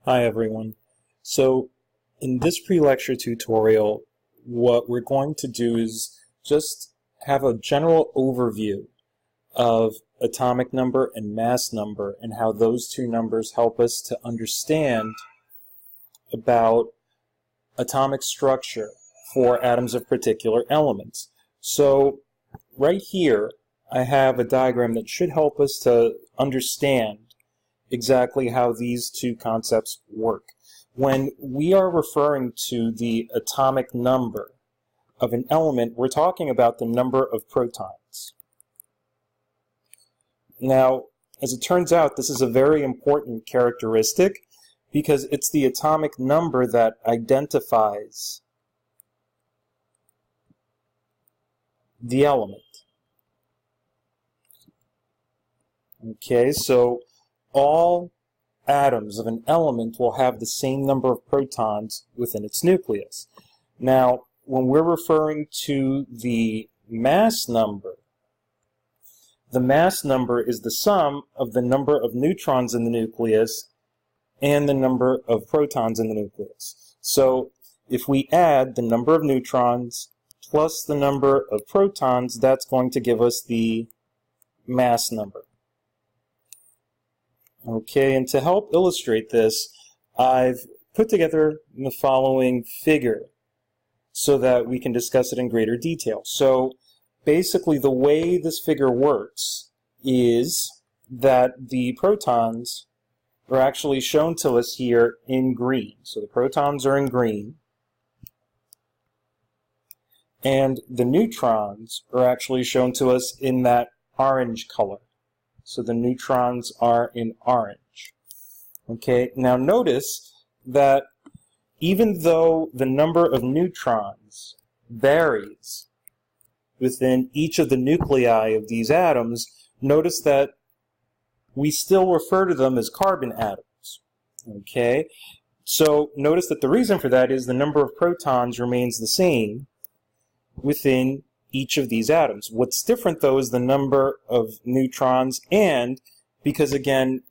Hi everyone. So in this pre-lecture tutorial, what we're going to do is just have a general overview of atomic number and mass number and how those two numbers help us to understand about atomic structure for atoms of particular elements. So right here, I have a diagram that should help us to understand exactly how these two concepts work. When we are referring to the atomic number of an element, we're talking about the number of protons. Now, as it turns out, this is a very important characteristic because it's the atomic number that identifies the element. Okay, so all atoms of an element will have the same number of protons within its nucleus. Now, when we're referring to the mass number is the sum of the number of neutrons in the nucleus and the number of protons in the nucleus. So, if we add the number of neutrons plus the number of protons, that's going to give us the mass number. Okay, and to help illustrate this, I've put together the following figure so that we can discuss it in greater detail. So basically the way this figure works is that the protons are actually shown to us here in green. So the protons are in green, and the neutrons are actually shown to us in that orange color. So the neutrons are in orange. Okay, now notice that even though the number of neutrons varies within each of the nuclei of these atoms, notice that we still refer to them as carbon atoms. Okay, so notice that the reason for that is the number of protons remains the same within each of these atoms. What's different, though, is the number of neutrons, and because, again,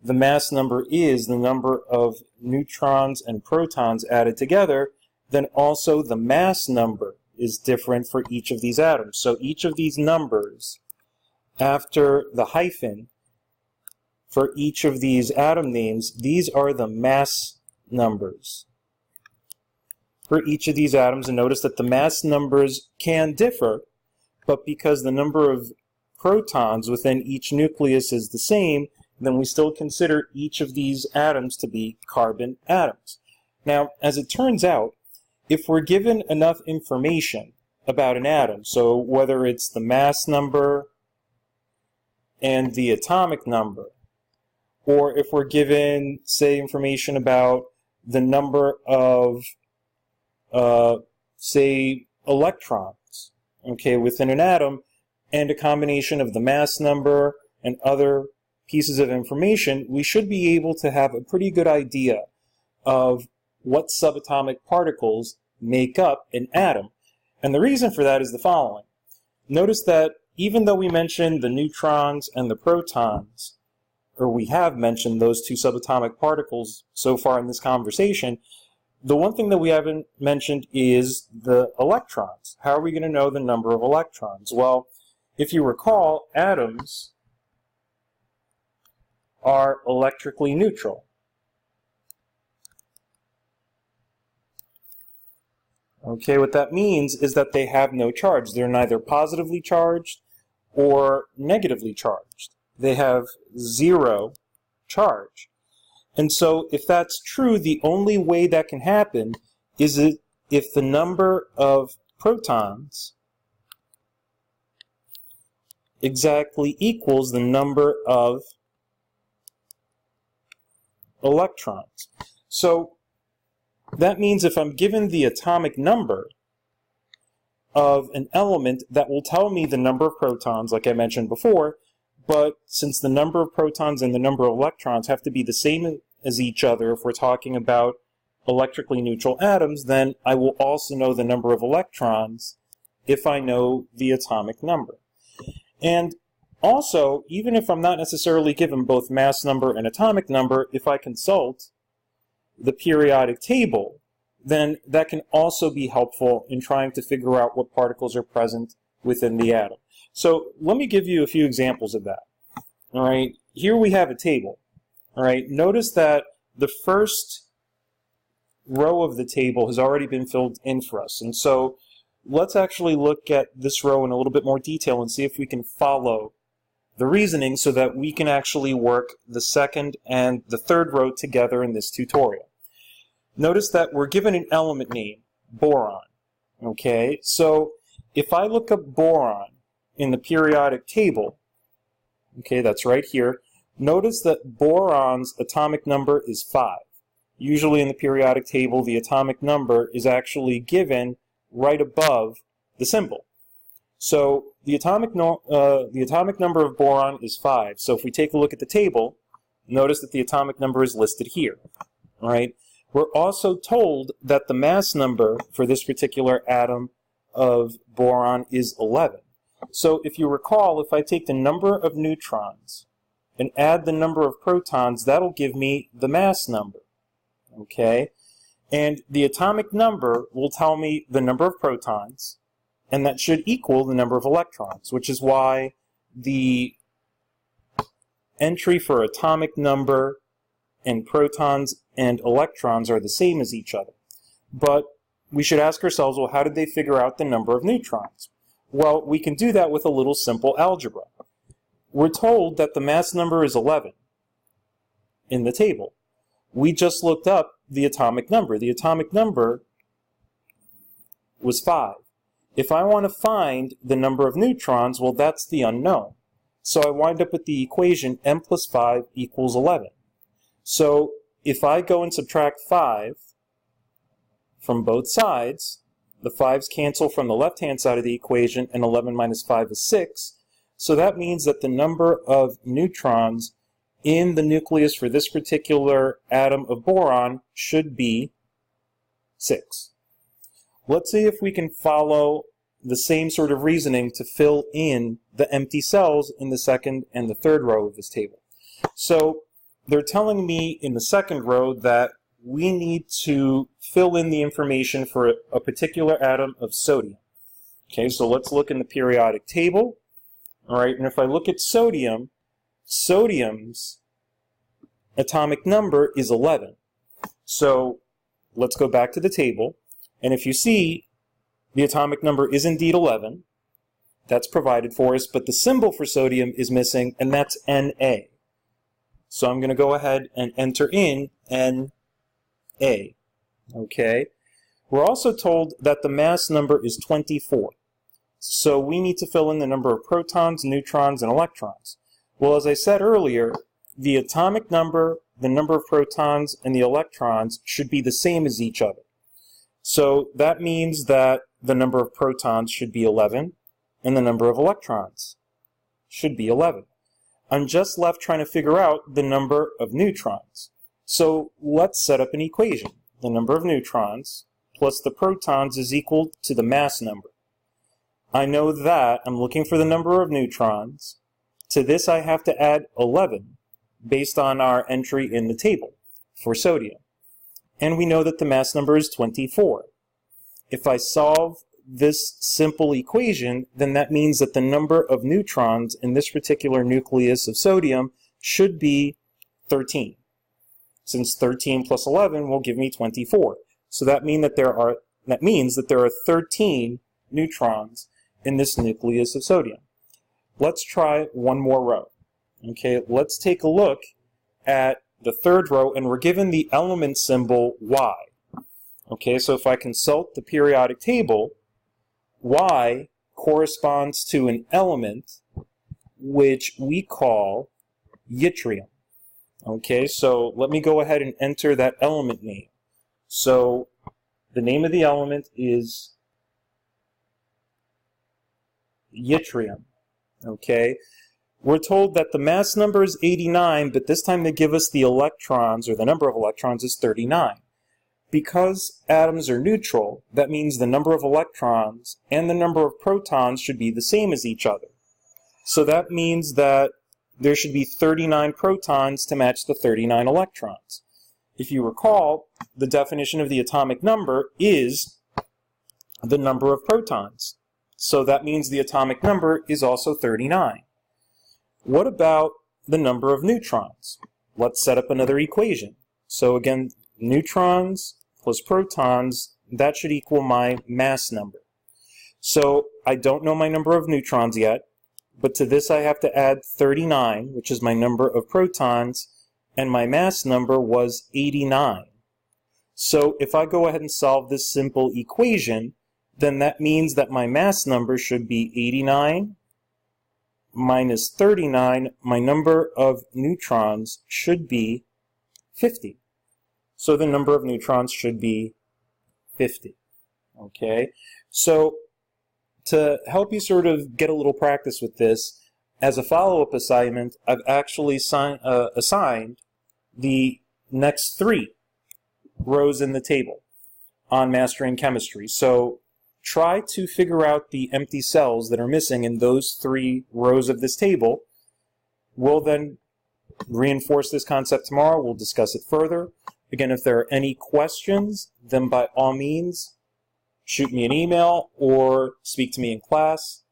the mass number is the number of neutrons and protons added together, then also the mass number is different for each of these atoms. So each of these numbers, after the hyphen, for each of these atom names, these are the mass numbers for each of these atoms, and notice that the mass numbers can differ, but because the number of protons within each nucleus is the same, then we still consider each of these atoms to be carbon atoms. Now, as it turns out, if we're given enough information about an atom, so whether it's the mass number and the atomic number, or if we're given, say, information about the number of say, electrons, okay, within an atom, and a combination of the mass number and other pieces of information, we should be able to have a pretty good idea of what subatomic particles make up an atom. And the reason for that is the following. Notice that even though we mentioned the neutrons and the protons, or we have mentioned those two subatomic particles so far in this conversation, the one thing that we haven't mentioned is the electrons. How are we going to know the number of electrons? Well, if you recall, atoms are electrically neutral. Okay, what that means is that they have no charge. They're neither positively charged or negatively charged. They have zero charge. And so if that's true, the only way that can happen is if the number of protons exactly equals the number of electrons. So that means if I'm given the atomic number of an element, that will tell me the number of protons, like I mentioned before, but since the number of protons and the number of electrons have to be the same as each other if we're talking about electrically neutral atoms, then I will also know the number of electrons if I know the atomic number. And also, even if I'm not necessarily given both mass number and atomic number, if I consult the periodic table, then that can also be helpful in trying to figure out what particles are present within the atom. So let me give you a few examples of that. All right, here we have a table. All right, notice that the first row of the table has already been filled in for us. And so let's actually look at this row in a little bit more detail and see if we can follow the reasoning so that we can actually work the second and the third row together in this tutorial. Notice that we're given an element name, boron. Okay, so if I look up boron in the periodic table, okay, that's right here, notice that boron's atomic number is 5. Usually in the periodic table, the atomic number is actually given right above the symbol. So the atomic number of boron is 5. So if we take a look at the table, notice that the atomic number is listed here. All right. We're also told that the mass number for this particular atom of boron is 11. So if you recall, if I take the number of neutrons and add the number of protons, that'll give me the mass number. Okay? And the atomic number will tell me the number of protons, and that should equal the number of electrons, which is why the entry for atomic number and protons and electrons are the same as each other. But we should ask ourselves, well, how did they figure out the number of neutrons? Well, we can do that with a little simple algebra. We're told that the mass number is 11 in the table. We just looked up the atomic number. The atomic number was 5. If I want to find the number of neutrons, well, that's the unknown. So I wind up with the equation m plus 5 equals 11. So if I go and subtract 5 from both sides, the 5's cancel from the left-hand side of the equation, and 11 minus 5 is 6. So that means that the number of neutrons in the nucleus for this particular atom of boron should be 6. Let's see if we can follow the same sort of reasoning to fill in the empty cells in the second and the third row of this table. So they're telling me in the second row that we need to fill in the information for a particular atom of sodium. Okay, so let's look in the periodic table. All right, and if I look at sodium, sodium's atomic number is 11. So let's go back to the table, and if you see, the atomic number is indeed 11. That's provided for us, but the symbol for sodium is missing, and that's Na. So I'm going to go ahead and enter in Na. Okay. We're also told that the mass number is 24. So we need to fill in the number of protons, neutrons, and electrons. Well, as I said earlier, the atomic number, the number of protons, and the electrons should be the same as each other. So that means that the number of protons should be 11, and the number of electrons should be 11. I'm just left trying to figure out the number of neutrons. So let's set up an equation. The number of neutrons plus the protons is equal to the mass number. I know that I'm looking for the number of neutrons. To this I have to add 11 based on our entry in the table for sodium. And we know that the mass number is 24. If I solve this simple equation, then that means that the number of neutrons in this particular nucleus of sodium should be 13. Since 13 plus 11 will give me 24. So that means that there are 13 neutrons in this nucleus of sodium. Let's try one more row. Okay, let's take a look at the third row, and we're given the element symbol Y. Okay, so if I consult the periodic table, Y corresponds to an element which we call yttrium. Okay, so let me go ahead and enter that element name. So the name of the element is yttrium. Okay, we're told that the mass number is 89, but this time they give us the electrons, or the number of electrons, is 39. Because atoms are neutral, that means the number of electrons and the number of protons should be the same as each other. So that means that there should be 39 protons to match the 39 electrons. if you recall, the definition of the atomic number is the number of protons. So that means the atomic number is also 39. What about the number of neutrons? Let's set up another equation. So again, neutrons plus protons, that should equal my mass number. So I don't know my number of neutrons yet, but to this I have to add 39, which is my number of protons, and my mass number was 89. So if I go ahead and solve this simple equation, then that means that my mass number should be 89 minus 39. My number of neutrons should be 50. So the number of neutrons should be 50. Okay, so to help you sort of get a little practice with this, as a follow-up assignment, I've actually assigned the next 3 rows in the table on Mastering Chemistry. So try to figure out the empty cells that are missing in those 3 rows of this table. We'll then reinforce this concept tomorrow. We'll discuss it further. Again, if there are any questions, then by all means, shoot me an email or speak to me in class.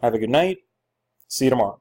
Have a good night. See you tomorrow.